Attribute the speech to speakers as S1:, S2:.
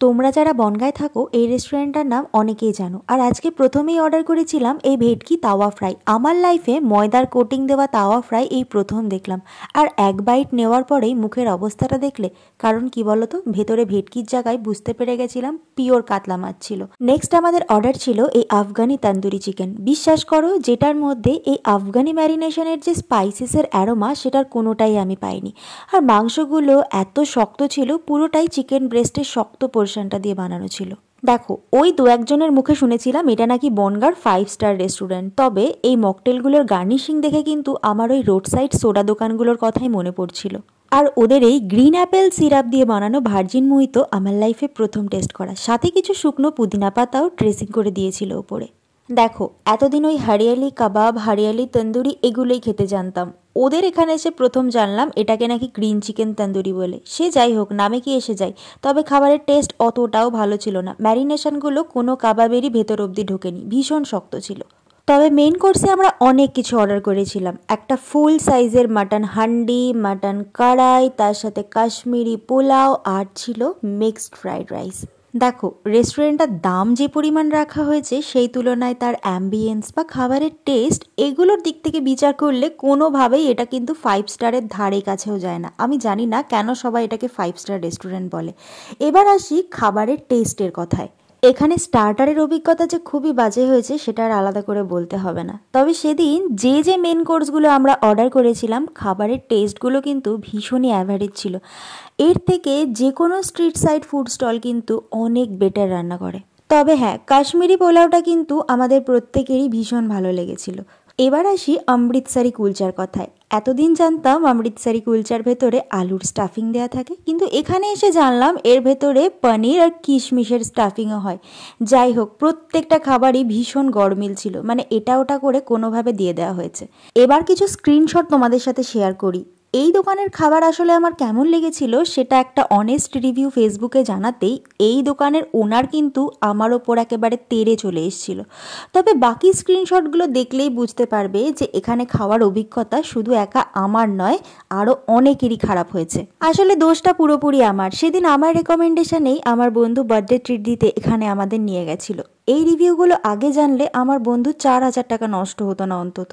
S1: তোমরা যারা বনগাঁয় থাকো এই রেস্টুরেন্টটার নাম অনেকেই জানো। আর আজকে প্রথমেই অর্ডার করেছিলাম এই ভেটকি তাওয়া ফ্রাই। আমার লাইফে ময়দার কোটিং দেওয়া তাওয়া ফ্রাই এই প্রথম দেখলাম। আর এক বাইট নেওয়ার পরেই মুখের অবস্থাটা দেখলে, কারণ কি বলতো, ভেতরে ভেটকির জায়গায় বুঝতে পেরে গেছিলাম পিওর কাতলা মাছ ছিল। নেক্সট আমাদের অর্ডার ছিল এই আফগানি তান্দুরি চিকেন। বিশ্বাস করো, যেটার মধ্যে এই আফগানি ম্যারিনেশনের যে স্পাইসেসের অ্যারোমা সেটার কোনোটাই আমি পাইনি। আর মাংসগুলো এত শক্ত ছিল, পুরোটাই চিকেন ব্রেস্টের শক্ত পোর্শনটা দিয়ে বানানো ছিল। দেখো, ওই দু একজনের মুখে শুনেছিলাম এটা নাকি বনগাঁর 5 স্টার রেস্টুরেন্ট, তবে এই মকটেলগুলোর গার্নিশিং দেখে কিন্তু আমার ওই রোড সাইড সোডা দোকানগুলোর কথাই মনে পড়ছিল। আর ওদের এই গ্রিন অ্যাপেল সিরাপ দিয়ে বানানো ভার্জিন মোহিতো আমার লাইফে প্রথম টেস্ট করা, সাথে কিছু শুকনো পুদিনা পাতাও ড্রেসিং করে দিয়েছিল ওপরে। দেখো, এতদিন ওই হরিয়ালি কাবাব, হরিয়ালি তন্দুরি এগুলোই খেতে জানতাম। ওদের এখানে এসে প্রথম জানলাম এটাকে নাকি গ্রিন চিকেন তন্দুরি বলে। সে যাই হোক, নামে কি এসে যায়, তবে খাবারের টেস্ট অতটাও ভালো ছিল না। ম্যারিনেশনগুলো কোনো কাবাবেরই ভেতর অবধি ঢোকেনি, ভীষণ শক্ত ছিল। তবে মেন কোর্সে আমরা অনেক কিছু অর্ডার করেছিলাম। একটা ফুল সাইজের মাটন হান্ডি, মাটন কড়াই, তার সাথে কাশ্মীরি পোলাও, আর ছিল মিক্সড ফ্রাইড রাইস। দেখো, রেস্টুরেন্টটার দাম যে পরিমাণ রাখা হয়েছে সেই তুলনায় তার অ্যাম্বিয়েন্স বা খাবারের টেস্ট এগুলোর দিক থেকে বিচার করলে কোনোভাবেই এটা কিন্তু 5 স্টারের ধারে কাছেও যায় না। আমি জানি না কেন সবাই এটাকে 5 স্টার রেস্টুরেন্ট বলে। এবার আসি খাবারের টেস্টের কথায়। এখানে স্টার্টারের অভিজ্ঞতা যে খুবই বাজে হয়েছে সেটা আর আলাদা করে বলতে হবে না। তবে সেদিন যে মেন কোর্সগুলো আমরা অর্ডার করেছিলাম, খাবারের টেস্টগুলো কিন্তু ভীষণই অ্যাভারেজ ছিল। এর থেকে যে কোনো স্ট্রিট সাইড ফুড স্টল কিন্তু অনেক বেটার রান্না করে। তবে হ্যাঁ, কাশ্মীরি পোলাওটা কিন্তু আমাদের প্রত্যেকেরই ভীষণ ভালো লেগেছিল। এবার আসি অমৃতসারি কুলচার কথায়। এতদিন জানতাম অমৃতসারি কুলচার ভেতরে আলুর স্টাফিং দেওয়া থাকে, কিন্তু এখানে এসে জানলাম এর ভেতরে পনির আর কিশমিশের স্টাফিংও হয়। যাই হোক, প্রত্যেকটা খাবারই ভীষণ গরমিল ছিল, মানে এটা ওটা করে কোনোভাবে দিয়ে দেওয়া হয়েছে। এবার কিছু স্ক্রিনশট তোমাদের সাথে শেয়ার করি। এই দোকানের খাবার আসলে আমার কেমন লেগেছিল সেটা একটা অনেস্ট রিভিউ ফেসবুকে জানাতেই এই দোকানের ওনার কিন্তু আমার ওপর একেবারে তেড়ে চলে এসেছিল। তবে বাকি স্ক্রিনশটগুলো দেখলেই বুঝতে পারবে যে এখানে খাওয়ার অভিজ্ঞতা শুধু একা আমার নয়, আরও অনেকেরই খারাপ হয়েছে। আসলে দোষটা পুরোপুরি আমার। সেদিন আমার রেকমেন্ডেশনেই আমার বন্ধু বার্থডে ট্রিট দিতে এখানে আমাদের নিয়ে গেছিল। এই রিভিউগুলো আগে জানলে আমার বন্ধু 4,000 টাকা নষ্ট হতো না অন্তত।